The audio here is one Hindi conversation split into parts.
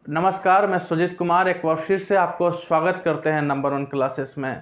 नमस्कार, मैं सुजीत कुमार एक बार फिर से आपको स्वागत करते हैं नंबर 1 क्लासेस में।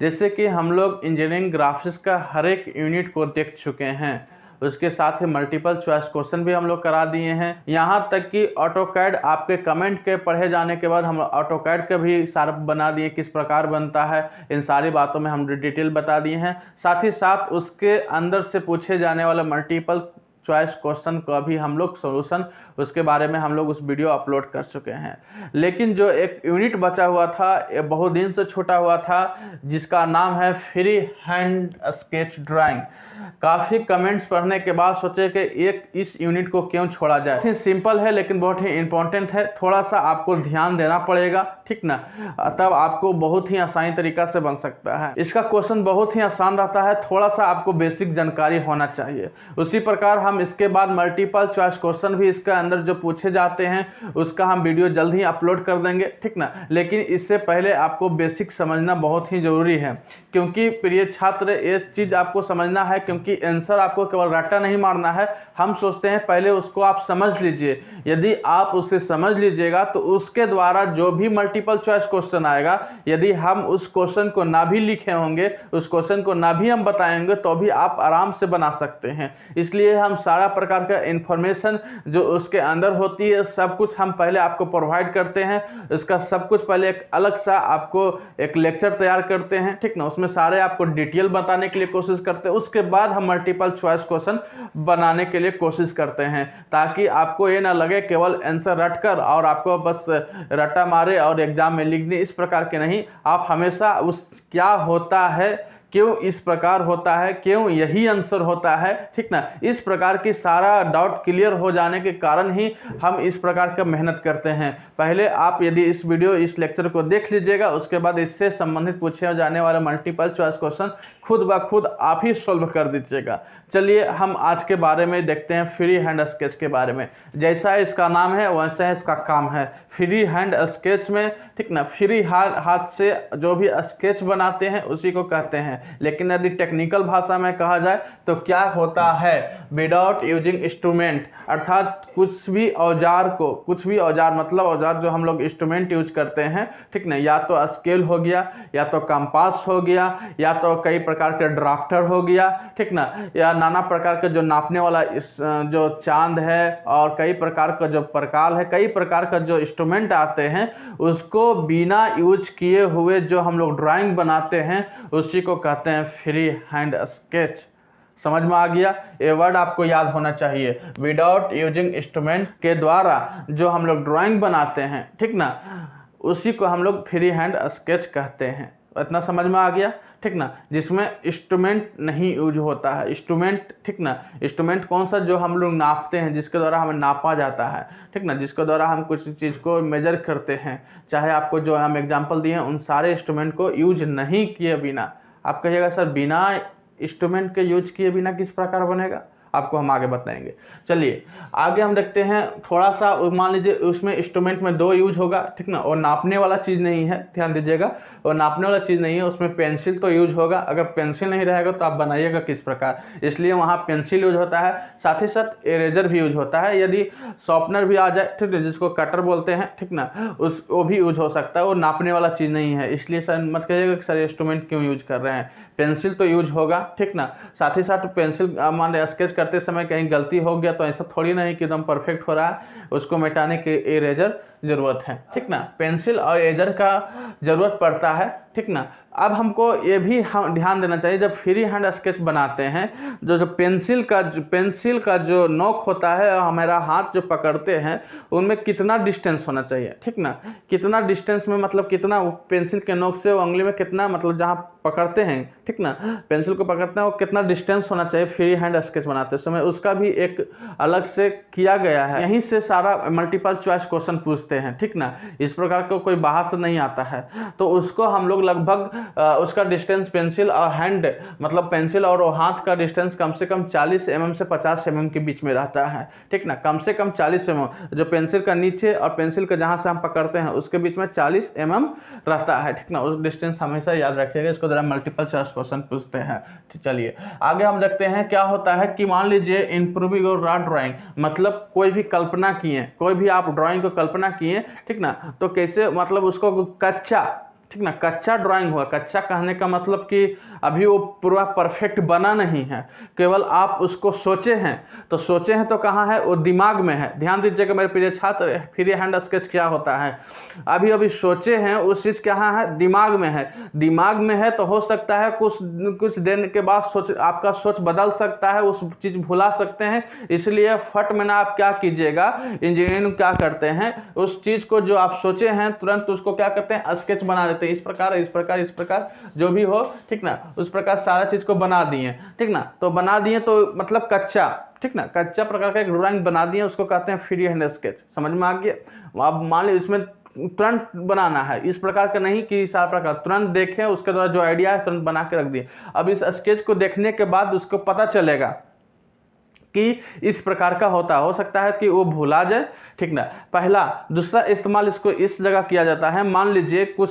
जैसे कि हम लोग इंजीनियरिंग ग्राफिक्स का हर एक यूनिट को देख चुके हैं, उसके साथ ही मल्टीपल चॉइस क्वेश्चन भी हम लोग करा दिए हैं। यहाँ तक कि ऑटोकैड आपके कमेंट के पढ़े जाने के बाद हम ऑटोकैड का भी सारा बना दिए, किस प्रकार बनता है, इन सारी बातों में हम डिटेल बता दिए हैं। साथ ही साथ उसके अंदर से पूछे जाने वाला मल्टीपल चॉइस क्वेश्चन का भी हम लोग सॉल्यूशन उसके बारे में हम लोग उस वीडियो अपलोड कर चुके हैं। लेकिन जो एक यूनिट बचा हुआ था, ये बहुत दिन से छूटा हुआ था, जिसका नाम है फ्री हैंड स्केच ड्राइंग। काफ़ी कमेंट्स पढ़ने के बाद सोचे कि इस यूनिट को क्यों छोड़ा जाए। बहुत ही सिंपल है लेकिन बहुत ही इंपॉर्टेंट है, थोड़ा सा आपको ध्यान देना पड़ेगा, ठीक ना, तब आपको बहुत ही आसानी तरीका से बन सकता है। इसका क्वेश्चन बहुत ही आसान रहता है, थोड़ा सा आपको बेसिक जानकारी होना चाहिए। उसी प्रकार हम इसके बाद मल्टीपल चॉइस क्वेश्चन भी इसके अंदर जो पूछे जाते हैं उसका हम वीडियो जल्द ही अपलोड कर देंगे, ठीक ना। लेकिन इससे पहले आपको बेसिक समझना बहुत ही जरूरी है, क्योंकि प्रिय छात्र ये चीज़ आपको समझना है, क्योंकि आंसर आपको केवल रट्टा नहीं मारना है। हम सोचते हैं पहले उसको आप समझ लीजिए, यदि आप उसे समझ लीजिएगा तो उसके द्वारा जो भी मल्टीपल चॉइस क्वेश्चन आएगा, यदि हम उस क्वेश्चन को ना भी लिखे होंगे, उस क्वेश्चन को ना भी हम बताएंगे, तो भी आप आराम से बना सकते हैं। इसलिए हम सारा प्रकार का इंफॉर्मेशन जो उसके अंदर होती है सब कुछ हम पहले आपको प्रोवाइड करते हैं। इसका सब कुछ पहले एक अलग सा आपको एक लेक्चर तैयार करते हैं, ठीक ना, उसमें सारे आपको डिटेल बताने के लिए कोशिश करते हैं। उसके बाद हम मल्टीपल चॉइस क्वेश्चन बनाने के लिए कोशिश करते हैं, ताकि आपको ये ना लगे केवल आंसर रट कर और आपको बस रट्टा मारे और एग्जाम में लिख दें, इस प्रकार के नहीं। आप हमेशा उस क्या होता है, क्यों इस प्रकार होता है, क्यों यही आंसर होता है, ठीक ना, इस प्रकार की सारा डाउट क्लियर हो जाने के कारण ही हम इस प्रकार का मेहनत करते हैं। पहले आप यदि इस लेक्चर को देख लीजिएगा, उसके बाद इससे संबंधित पूछे जाने वाले मल्टीपल चॉइस क्वेश्चन खुद ब खुद आप ही सॉल्व कर दीजिएगा। चलिए हम आज के बारे में देखते हैं, फ्री हैंड स्केच के बारे में। जैसा इसका नाम है वैसा इसका काम है, फ्री हैंड स्केच में, ठीक ना, फ्री हाथ से जो भी स्केच बनाते हैं उसी को कहते हैं। लेकिन यदि टेक्निकल भाषा में कहा जाए तो क्या होता है, विदाउट यूजिंग इंस्ट्रूमेंट, अर्थात कुछ भी औजार मतलब औजार जो हम लोग इंस्ट्रूमेंट यूज करते हैं, ठीक ना, या तो स्केल हो गया, या तो कंपास हो गया, या तो कई प्रकार के ड्राफ्टर हो गया, ठीक ना, या नाना प्रकार का जो नापने वाला जो चांद है, और कई प्रकार का जो प्रकाल है, कई प्रकार का जो इंस्ट्रूमेंट आते हैं, उसको बिना यूज किए हुए जो हम लोग ड्राइंग बनाते हैं उसी को कहते हैं फ्री हैंड स्केच। समझ में आ गया? ये वर्ड आपको याद होना चाहिए, विदाउट यूजिंग इंस्ट्रूमेंट के द्वारा जो हम लोग ड्राइंग बनाते हैं, ठीक ना, उसी को हम लोग फ्री हैंड स्केच कहते हैं। इतना समझ में आ गया, ठीक ना, जिसमें इंस्ट्रूमेंट नहीं यूज होता है। इंस्ट्रूमेंट, ठीक ना, इंस्ट्रूमेंट कौन सा, जो हम लोग नापते हैं, जिसके द्वारा हमें नापा जाता है, ठीक ना, जिसके द्वारा हम कुछ चीज़ को मेजर करते हैं। चाहे आपको जो हम एग्जांपल दिए हैं उन सारे इंस्ट्रूमेंट को यूज नहीं किए बिना, आप कहिएगा सर बिना इंस्ट्रूमेंट के यूज किए बिना किस प्रकार बनेगा, आपको हम आगे बताएंगे। चलिए आगे हम देखते हैं। थोड़ा सा मान लीजिए उसमें इंस्ट्रूमेंट में दो यूज होगा, ठीक ना, और नापने वाला चीज़ नहीं है, ध्यान दीजिएगा, और नापने वाला चीज़ नहीं है, उसमें पेंसिल तो यूज होगा। अगर पेंसिल नहीं रहेगा तो आप बनाइएगा किस प्रकार, इसलिए वहाँ पेंसिल यूज होता है। साथ ही साथ इरेजर भी यूज होता है, यदि शॉर्पनर भी आ जाए, ठीक है, जिसको कटर बोलते हैं, ठीक ना, वो भी यूज हो सकता है। वो नापने वाला चीज़ नहीं है, इसलिए सर मत कहिएगा कि सर इंस्ट्रूमेंट क्यों यूज कर रहे हैं, पेंसिल तो यूज होगा, ठीक ना। साथ ही साथ पेंसिल मान लीजिए स्केच करते समय कहीं गलती हो गया तो ऐसा थोड़ी नहीं कि एकदम परफेक्ट हो रहा है, उसको मिटाने के इरेजर जरूरत है, ठीक ना, पेंसिल और इरेजर का जरूरत पड़ता है, ठीक ना। अब हमको ये भी ध्यान देना चाहिए, जब फ्री हैंड स्केच बनाते हैं, जो पेंसिल का जो नोक होता है, हमारा हाथ जो पकड़ते हैं उनमें कितना डिस्टेंस होना चाहिए, ठीक ना, कितना डिस्टेंस में मतलब कितना पेंसिल के नोक से उंगली में कितना, मतलब जहाँ पकड़ते हैं, ठीक ना, पेंसिल को पकड़ते हैं, वो कितना डिस्टेंस होना चाहिए फ्री हैंड स्केच बनाते समय, उसका भी एक अलग से किया गया है। यहीं से सारा मल्टीपल चॉइस क्वेश्चन पूछते हैं, ठीक ना, इस प्रकार का कोई बाहर से नहीं आता है। तो उसको हम लोग लगभग उसका डिस्टेंस पेंसिल और हैंड मतलब पेंसिल और हाथ का डिस्टेंस कम से कम 40 mm से 50 mm के बीच में रहता है, ठीक ना। कम से कम 40 mm, जो पेंसिल का नीचे और पेंसिल का जहाँ से हम पकड़ते हैं उसके बीच में 40 mm रहता है, ठीक ना। उस डिस्टेंस हमेशा याद रखिएगा, इसको जरा मल्टीपल चॉइस क्वेश्चन पूछते हैं। चलिए आगे हम देखते हैं क्या होता है कि मान लीजिए इंप्रूविंग योर रॉ ड्राइंग, मतलब कोई भी कल्पना किए, कोई भी आप ड्राइंग को कल्पना किए, ठीक ना, तो कैसे मतलब उसको कच्चा, ठीक ना, कच्चा ड्राइंग हुआ। कच्चा कहने का मतलब कि अभी वो पूरा परफेक्ट बना नहीं है, केवल आप उसको सोचे हैं। तो सोचे हैं तो कहाँ है, वो दिमाग में है। ध्यान दीजिएगा मेरे प्रिय छात्र, फ्री हैंड स्केच क्या होता है, अभी अभी सोचे हैं, उस चीज़ कहाँ है, दिमाग में है। दिमाग में है तो हो सकता है कुछ दिन के बाद आपका सोच बदल सकता है, उस चीज़ भुला सकते हैं। इसलिए फट में ना आप क्या कीजिएगा, इंजीनियरिंग क्या करते हैं, उस चीज़ को जो आप सोचे हैं तुरंत उसको क्या करते हैं, स्केच बना देते हैं। इस प्रकार जो भी हो, ठीक ना, उस प्रकार सारा चीज़ को बना दिए, ठीक ना। तो बना दिए तो मतलब कच्चा, ठीक ना, कच्चा प्रकार का एक ड्राइंग बना दिए, उसको कहते हैं फ्री हैंड स्केच। समझ में आ गया। अब मान लीजिए इसमें तुरंत बनाना है, इस प्रकार का नहीं कि सारा प्रकार तुरंत देखें, उसके द्वारा जो आइडिया है तुरंत बना के रख दिए। अब इस स्केच को देखने के बाद उसको पता चलेगा कि इस प्रकार का होता, हो सकता है कि वो भूला जाए, ठीक ना। पहला। दूसरा इस्तेमाल इसको इस जगह किया जाता है, मान लीजिए कुछ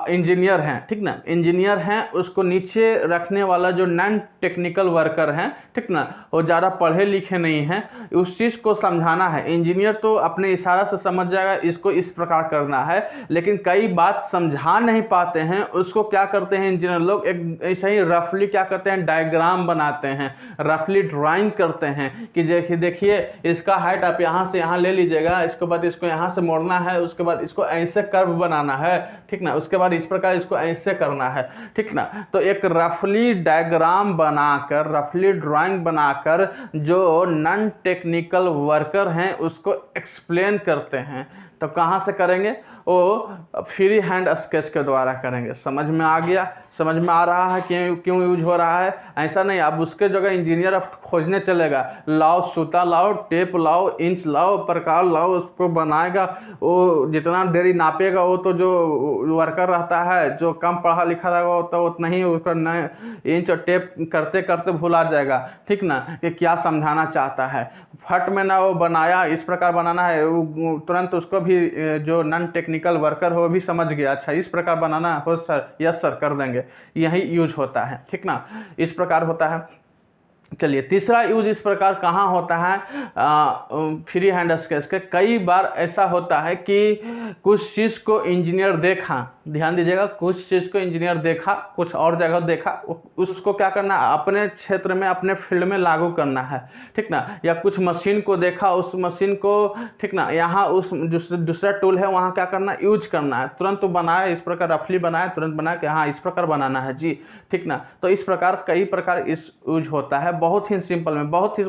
इंजीनियर हैं, ठीक ना, इंजीनियर हैं, उसको नीचे रखने वाला जो नॉन टेक्निकल वर्कर हैं, ठीक ना, वो ज़्यादा पढ़े लिखे नहीं हैं, उस चीज़ को समझाना है। इंजीनियर तो अपने इशारा से समझ जाएगा इसको इस प्रकार करना है, लेकिन कई बात समझा नहीं पाते हैं, उसको क्या करते हैं इंजीनियर लोग, एक ऐसा ही रफली क्या करते हैं, डायग्राम बनाते हैं, रफली ड्राइंग करते हैं कि देखिए इसका हाइट आप यहाँ से यहाँ ले लीजिएगा, इसके बाद इसको यहाँ से मोड़ना है, उसके बाद इसको ऐसे कर्व बनाना है, ठीक ना, उसके बाद इस प्रकार इसको ऐसे करना है, ठीक ना। तो एक रफली डायग्राम बनाकर, रफली ड्राइंग बनाकर जो नॉन टेक्निकल वर्कर हैं उसको एक्सप्लेन करते हैं। तो कहाँ से करेंगे, वो फ्री हैंड स्केच के द्वारा करेंगे। समझ में आ गया, समझ में आ रहा है क्यों यूज हो रहा है। ऐसा नहीं अब उसके जगह इंजीनियर अब खोजने चलेगा, लाओ सूता लाओ, टेप लाओ, इंच लाओ, प्रकार लाओ, उसको बनाएगा। वो जितना देरी नापेगा वो तो जो वर्कर रहता है, जो कम पढ़ा लिखा रहेगा वो तो उतना ही उसका नए इंच और टेप करते करते भुला जाएगा, ठीक ना, कि क्या समझाना चाहता है। फट में ना वो बनाया, इस प्रकार बनाना है, तुरंत उसको भी जो नॉन टेक्निकल वर्कर हो भी समझ गया, अच्छा इस प्रकार बनाना हो सर, यस सर कर देंगे, यही यूज होता है, ठीक ना, इस प्रकार होता है। चलिए तीसरा यूज इस प्रकार कहाँ होता है, फ्री हैंड स्केच के। कई बार ऐसा होता है कि कुछ चीज़ को इंजीनियर देखा, ध्यान दीजिएगा, कुछ चीज़ को इंजीनियर देखा, कुछ और जगह देखा, उसको क्या करना है, अपने क्षेत्र में, अपने फील्ड में लागू करना है, ठीक ना। या कुछ मशीन को देखा, उस मशीन को, ठीक ना, यहाँ उस दूसरा टूल है वहाँ क्या करना, यूज करना है, तुरंत तो बनाया, इस प्रकार रफली बनाया, तुरंत बनाया कि हाँ इस प्रकार बनाना है जी, ठीक ना। तो इस प्रकार कई प्रकार इस यूज होता है, बहुत ही सिंपल में, बहुत ही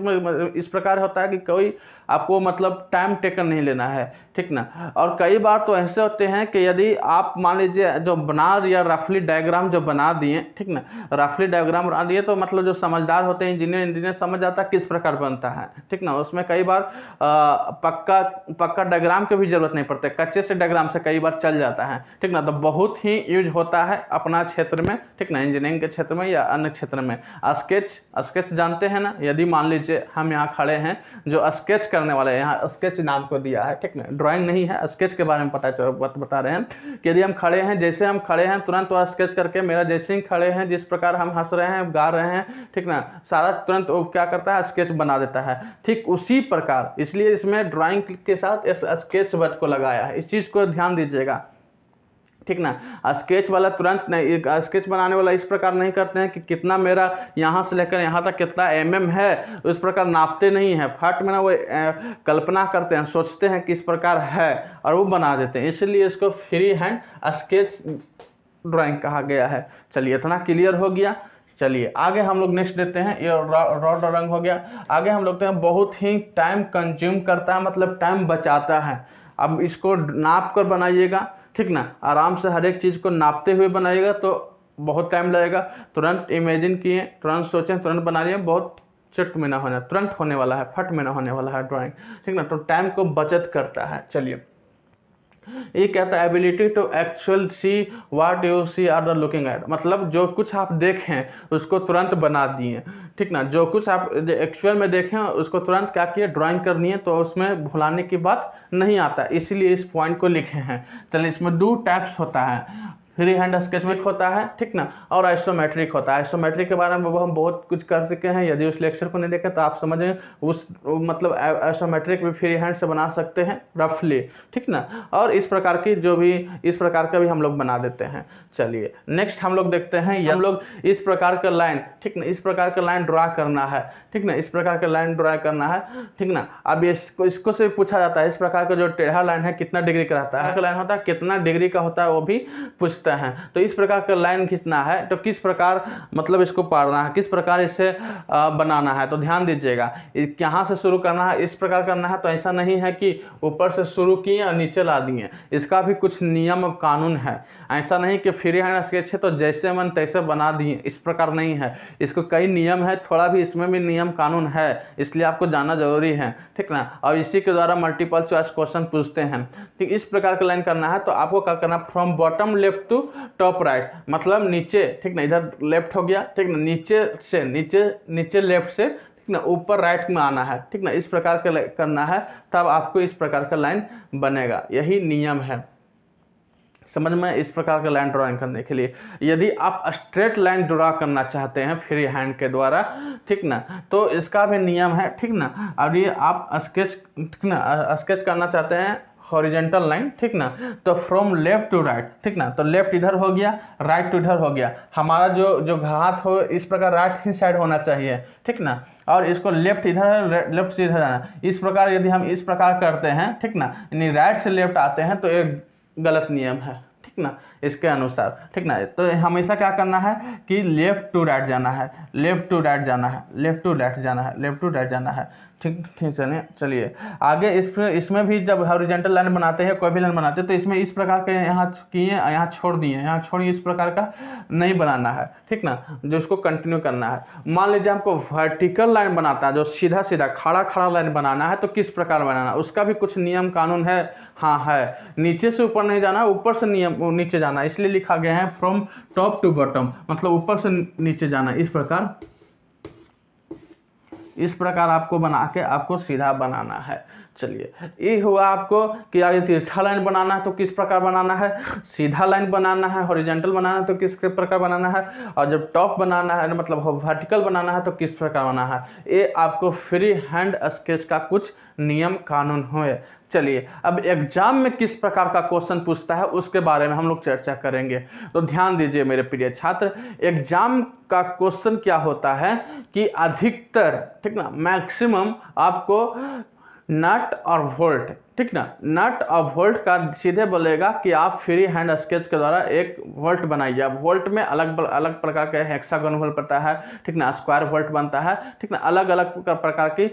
इस प्रकार होता है कि कोई आपको मतलब टाइम टेकन नहीं लेना है, ठीक ना। और कई बार तो ऐसे होते हैं कि यदि आप मान लीजिए जो बना या रफली डायग्राम जो बना दिए, ठीक ना, रफली डायग्राम बना दिए, तो मतलब जो समझदार होते हैं इंजीनियर समझ जाता है किस प्रकार बनता है, ठीक ना। उसमें कई बार पक्का डायग्राम की भी जरूरत नहीं पड़ती, कच्चे से डायग्राम से कई बार चल जाता है, ठीक ना। तो बहुत ही यूज होता है अपना क्षेत्र में, ठीक ना, इंजीनियरिंग के क्षेत्र में या अन्य क्षेत्र में। स्केच जानते हैं ना, यदि मान लीजिए हम यहाँ खड़े हैं, जो स्केच करने वाले हैं, यहाँ स्केच नाम को दिया है, ठीक ना, ड्राइंग नहीं है, स्केच के बारे में बता रहे हैं कि यदि हम खड़े हैं, जैसे हम खड़े हैं तुरंत वह स्केच करके, मेरा जैसे ही खड़े हैं, जिस प्रकार हम हंस रहे हैं, गा रहे हैं, ठीक ना, सारा तुरंत वो क्या करता है, स्केच बना देता है, ठीक उसी प्रकार। इसलिए इसमें ड्राइंग के साथ स्केच वर्ड को लगाया है, इस चीज़ को ध्यान दीजिएगा, ठीक ना। स्केच वाला तुरंत नहीं, स्केच बनाने वाला इस प्रकार नहीं करते हैं कि कितना मेरा यहाँ से लेकर यहाँ तक कितना mm है, उस प्रकार नापते नहीं है, फट में ना वो कल्पना करते हैं, सोचते हैं किस प्रकार है और वो बना देते हैं, इसलिए इसको फ्री हैंड स्केच ड्राइंग कहा गया है। चलिए इतना क्लियर हो गया। चलिए आगे हम लोग नेक्स्ट देते हैं, ये रॉ ड्राइंग हो गया। आगे हम लोग हैं बहुत ही टाइम कंज्यूम करता है, मतलब टाइम बचाता है। अब इसको नाप कर बनाइएगा, ठीक ना, आराम से हर एक चीज़ को नापते हुए बनाइएगा तो बहुत टाइम लगेगा। तुरंत इमेजिन किए, तुरंत सोचें, तुरंत बना लिए, बहुत चट में ना होना, तुरंत होने वाला है, फट में ना होने वाला है ड्राइंग, ठीक ना। तो टाइम को बचत करता है। चलिए ये कहता है ability to actual see what you see are the looking at, मतलब जो कुछ आप देखें उसको तुरंत बना दिए, ठीक ना, जो कुछ आप एक्चुअल में देखें उसको तुरंत क्या किए, ड्राइंग करनी है, तो उसमें भुलाने की बात नहीं आता, इसीलिए इस पॉइंट को लिखे हैं। चलिए, इसमें 2 टाइप्स होता है, फ्री हैंड स्केच में होता है, ठीक ना, और आइसोमेट्रिक होता है। आइसोमेट्रिक के बारे में हम बहुत कुछ कर चुके हैं, यदि उस लेक्चर को नहीं देखें तो आप समझें उस मतलब आइसोमेट्रिक भी फ्री हैंड से बना सकते हैं रफली, ठीक ना, और इस प्रकार की जो भी इस प्रकार का भी हम लोग बना देते हैं। चलिए नेक्स्ट हम लोग देखते हैं, हम लोग इस प्रकार का लाइन, ठीक ना, इस प्रकार का लाइन ड्रा करना है, ठीक ना, इस प्रकार का लाइन ड्रा करना है, ठीक ना। अब इसको से पूछा जाता है इस प्रकार का जो टेढ़ा लाइन है कितना डिग्री का रहता है, लाइन होता है कितना डिग्री का होता है वो भी पूछते हैं। तो इस प्रकार का लाइन खींचना है तो किस प्रकार मतलब इसको पाड़ना है, किस प्रकार इसे बनाना है, तो ध्यान दीजिएगा, यहाँ से शुरू करना है, इस प्रकार करना है, तो ऐसा नहीं है कि ऊपर से शुरू किए और नीचे ला दिए, इसका भी कुछ नियम और कानून है। ऐसा नहीं कि फ्री हैंड स्केच है तो जैसे मन तैसे बना दिए, इस प्रकार नहीं है, इसको कई नियम है, थोड़ा भी इसमें भी नियम कानून है, इसलिए आपको जानना जरूरी है, ठीक ना, और इसी के द्वारा मल्टीपल चॉइस क्वेश्चन पूछते हैं। ठीक, इस प्रकार का लाइन करना है तो आपको क्या करना, from bottom left to top right, मतलब नीचे, ठीक ना, इधर लेफ्ट हो गया, ठीक ना, नीचे से नीचे लेफ्ट से, ठीक ना, ऊपर राइट में आना है, ठीक ना, इस प्रकार का करना है, तब आपको इस प्रकार का लाइन बनेगा, यही नियम है, समझ में। इस प्रकार का लाइन ड्राइंग करने के लिए यदि आप स्ट्रेट लाइन ड्रा करना चाहते हैं फ्री हैंड के द्वारा, ठीक ना, तो इसका भी नियम है, ठीक ना। अब ये आप स्केच, ठीक ना, स्केच करना चाहते हैं हॉरिजेंटल लाइन, ठीक ना, तो फ्रॉम लेफ्ट टू राइट, ठीक ना, तो लेफ्ट इधर हो गया, राइट टू इधर हो गया, हमारा जो हाथ हो इस प्रकार राइट ही साइड होना चाहिए, ठीक ना, और इसको लेफ्ट इधर, लेफ्ट से इधर आना, इस प्रकार यदि हम इस प्रकार करते हैं, ठीक ना, यानी राइट से लेफ्ट आते हैं तो एक गलत नियम है, ठीक ना, इसके अनुसार, ठीक ना, तो हमेशा क्या करना है कि लेफ्ट टू राइट जाना है, लेफ्ट टू राइट जाना है, लेफ्ट टू राइट जाना है, लेफ्ट टू राइट जाना है, ठीक ठीक। चलिए आगे इसमें भी जब हॉरिजॉन्टल लाइन बनाते हैं, कोई भी लाइन बनाते हैं, तो इसमें इस प्रकार के यहाँ किए, यहाँ छोड़ दिए, यहाँ छोड़िए, इस प्रकार का नहीं बनाना है, ठीक ना, जो उसको कंटिन्यू करना है। मान लीजिए हमको वर्टिकल लाइन बनाता है, जो सीधा सीधा खड़ा लाइन बनाना है, तो किस प्रकार बनाना है, उसका भी कुछ नियम कानून है, हाँ है, नीचे से ऊपर नहीं जाना, ऊपर से नीचे जाना, इसलिए लिखा गया है फ्रॉम टॉप टू बॉटम, मतलब ऊपर से नीचे जाना, इस प्रकार आपको बना के आपको सीधा बनाना है। चलिए ये हुआ आपको कि आगे तिरछा लाइन बनाना है तो किस प्रकार बनाना है, सीधा लाइन बनाना है, हॉरिजॉन्टल बनाना है तो किस प्रकार बनाना है, और जब टॉप बनाना है मतलब वर्टिकल बनाना है तो किस प्रकार बनाना है, ये आपको फ्री हैंड स्केच का कुछ नियम कानून हुए। चलिए अब एग्जाम में किस प्रकार का क्वेश्चन पूछता है उसके बारे में हम लोग चर्चा करेंगे, तो ध्यान दीजिए मेरे प्रिय छात्र, एग्जाम का क्वेश्चन क्या होता है कि अधिकतर, ठीक ना, मैक्सिमम आपको नट और वोल्ट, ठीक ना, नट और वोल्ट का सीधे बोलेगा कि आप फ्री हैंड स्केच के द्वारा एक वोल्ट बनाइए। अब वोल्ट में अलग अलग प्रकार के हेक्सागोन वोल्ट बनता है, ठीक ना, स्क्वायर वोल्ट बनता है, ठीक ना, अलग अलग प्रकार की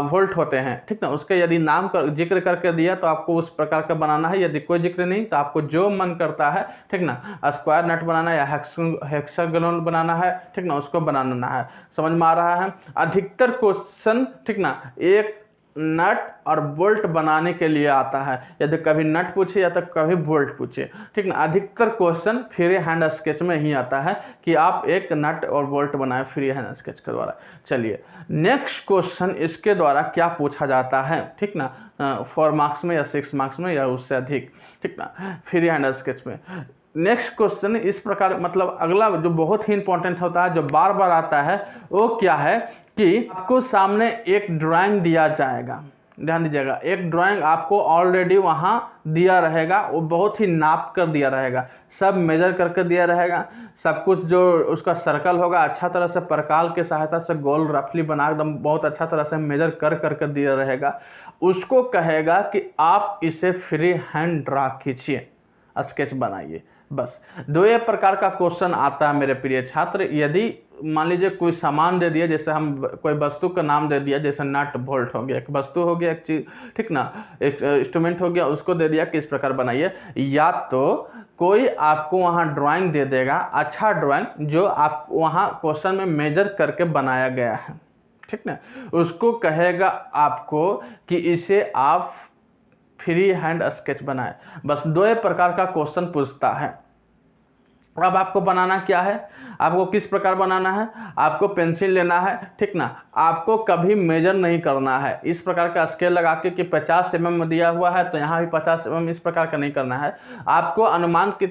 वोल्ट होते हैं, ठीक ना, उसके यदि नाम जिक्र करके दिया तो आपको उस प्रकार का बनाना है, यदि कोई जिक्र नहीं तो आपको जो मन करता है, ठीक ना, स्क्वायर नट बनाना या हेक्सागोनल बनाना है, ठीक ना, उसको बनाना है। समझ में आ रहा है। अधिकतर क्वेश्चन, ठीक ना, एक नट और बोल्ट बनाने के लिए आता है, यदि कभी नट पूछे या तो कभी बोल्ट पूछे, ठीक ना, अधिकतर क्वेश्चन फ्री हैंड स्केच में ही आता है कि आप एक नट और बोल्ट बनाए फ्री हैंड स्केच के द्वारा। चलिए नेक्स्ट क्वेश्चन इसके द्वारा क्या पूछा जाता है, ठीक ना, 4 मार्क्स में या 6 मार्क्स में या उससे अधिक, ठीक ना, फ्री हैंड स्केच में। नेक्स्ट क्वेश्चन इस प्रकार, मतलब अगला जो बहुत ही इंपॉर्टेंट होता है, जो बार बार आता है, वो क्या है कि आपको सामने एक ड्राइंग दिया जाएगा, ध्यान दीजिएगा, एक ड्राइंग आपको ऑलरेडी वहाँ दिया रहेगा, वो बहुत ही नाप कर दिया रहेगा, सब मेजर करके दिया रहेगा, सब कुछ जो उसका सर्कल होगा अच्छा तरह से प्रकाल के सहायता से गोल रफली बना एकदम बहुत अच्छा तरह से मेजर करके दिया रहेगा। उसको कहेगा कि आप इसे फ्री हैंड ड्रा कीजिए, स्केच बनाइए। बस 2 प्रकार का क्वेश्चन आता है मेरे प्रिय छात्र। यदि मान लीजिए कोई सामान दे दिया, जैसे हम कोई वस्तु का नाम दे दिया, जैसे नट बोल्ट हो गया, एक वस्तु हो गया, एक चीज, ठीक ना, एक इंस्ट्रूमेंट हो गया, उसको दे दिया किस प्रकार बनाइए, या तो कोई आपको वहाँ ड्राइंग दे देगा, अच्छा ड्राइंग जो आप वहाँ क्वेश्चन में मेजर करके बनाया गया है, ठीक ना, उसको कहेगा आपको कि इसे आप फ्री हैंड स्केच बनाएं। बस 2 प्रकार का क्वेश्चन पूछता है। अब आपको बनाना क्या है, आपको किस प्रकार बनाना है, आपको पेंसिल लेना है, ठीक ना, आपको कभी मेजर नहीं करना है। इस प्रकार का स्केल लगा के कि 50 mm दिया हुआ है तो यहाँ भी 50 mm इस प्रकार का नहीं करना है। आपको अनुमान की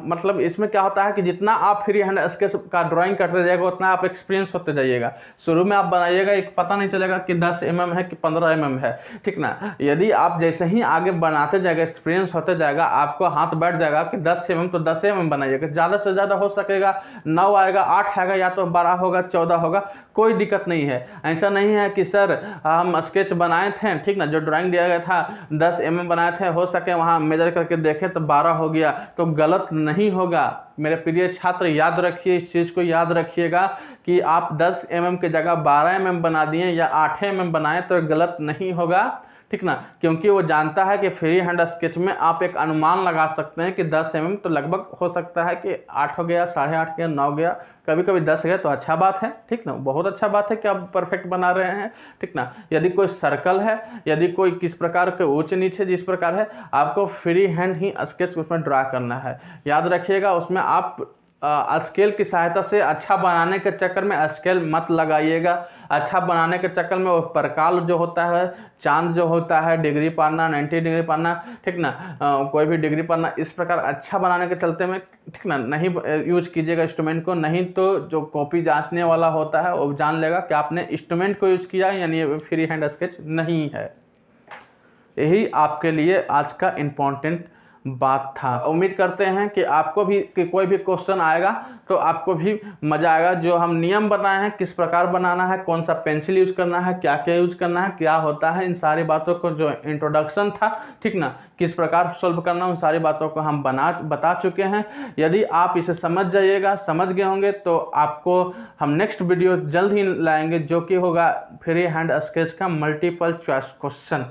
मतलब इसमें क्या होता है कि जितना आप फ्री हैंड स्केच का ड्राइंग करते जाएगा उतना आप एक्सपीरियंस होते जाइएगा। शुरू में आप बनाइएगा एक पता नहीं चलेगा कि 10 mm है कि 15 mm है, ठीक ना। यदि आप जैसे ही आगे बनाते जाएगा, एक्सपीरियंस होते जाएगा, आपको हाथ बैठ जाएगा कि 10 mm तो 10 mm बनाइएगा। ज़्यादा से ज़्यादा हो सकेगा 9 आएगा, 8 आएगा, या तो 12 होगा, 14 होगा, कोई दिक्कत नहीं है। ऐसा नहीं है कि सर हम स्केच बनाए थे, ठीक ना, जो ड्राइंग दिया गया था 10 mm बनाए थे, हो सके वहाँ मेजर करके देखें तो 12 हो गया, तो गलत नहीं होगा। मेरे प्रिय छात्र याद रखिए, इस चीज़ को याद रखिएगा कि आप 10 mm की जगह 12 mm बना दिए या 8 mm बनाए तो गलत नहीं होगा, ठीक ना, क्योंकि वो जानता है कि फ्री हैंड स्केच में आप एक अनुमान लगा सकते हैं कि 10 mm तो लगभग हो सकता है कि 8 हो गया, 8.5 गया, 9 गया, कभी कभी 10 गया, तो अच्छा बात है, ठीक ना, बहुत अच्छा बात है कि आप परफेक्ट बना रहे हैं, ठीक ना। यदि कोई सर्कल है, यदि कोई किस प्रकार के ऊंचे नीचे जिस प्रकार है, आपको फ्री हैंड ही स्केच उसमें ड्रा करना है। याद रखिएगा, उसमें आप स्केल की सहायता से अच्छा बनाने के चक्कर में स्केल मत लगाइएगा। अच्छा बनाने के चक्कर में वो प्रकाल जो होता है, चांद जो होता है, डिग्री पाना, 90 डिग्री पाना, ठीक ना, कोई भी डिग्री पाना, इस प्रकार अच्छा बनाने के चलते में, ठीक ना, नहीं यूज कीजिएगा इंस्ट्रूमेंट को। नहीं तो जो कॉपी जांचने वाला होता है वो जान लेगा कि आपने इंस्ट्रूमेंट को यूज किया, यानी फ्री हैंड स्केच नहीं है। यही आपके लिए आज का इम्पोर्टेंट बात था। उम्मीद करते हैं कि आपको भी कि कोई भी क्वेश्चन आएगा तो आपको भी मज़ा आएगा। जो हम नियम बताए हैं, किस प्रकार बनाना है, कौन सा पेंसिल यूज करना है, क्या क्या यूज करना है, क्या होता है, इन सारी बातों को जो इंट्रोडक्शन था, ठीक ना, किस प्रकार सॉल्व करना, उन सारी बातों को हम बता चुके हैं। यदि आप इसे समझ जाइएगा, समझ गए होंगे, तो आपको हम नेक्स्ट वीडियो जल्द ही लाएंगे जो कि होगा फ्री हैंड स्केच का मल्टीपल चॉइस क्वेश्चन,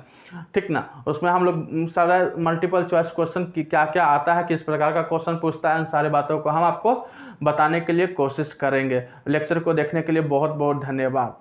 ठीक ना। उसमें हम लोग सारा मल्टीपल चॉइस क्वेश्चन की क्या क्या आता है, किस प्रकार का क्वेश्चन पूछता है, उन सारी बातों को हम आपको बताने के लिए कोशिश करेंगे। लेक्चर को देखने के लिए बहुत बहुत धन्यवाद।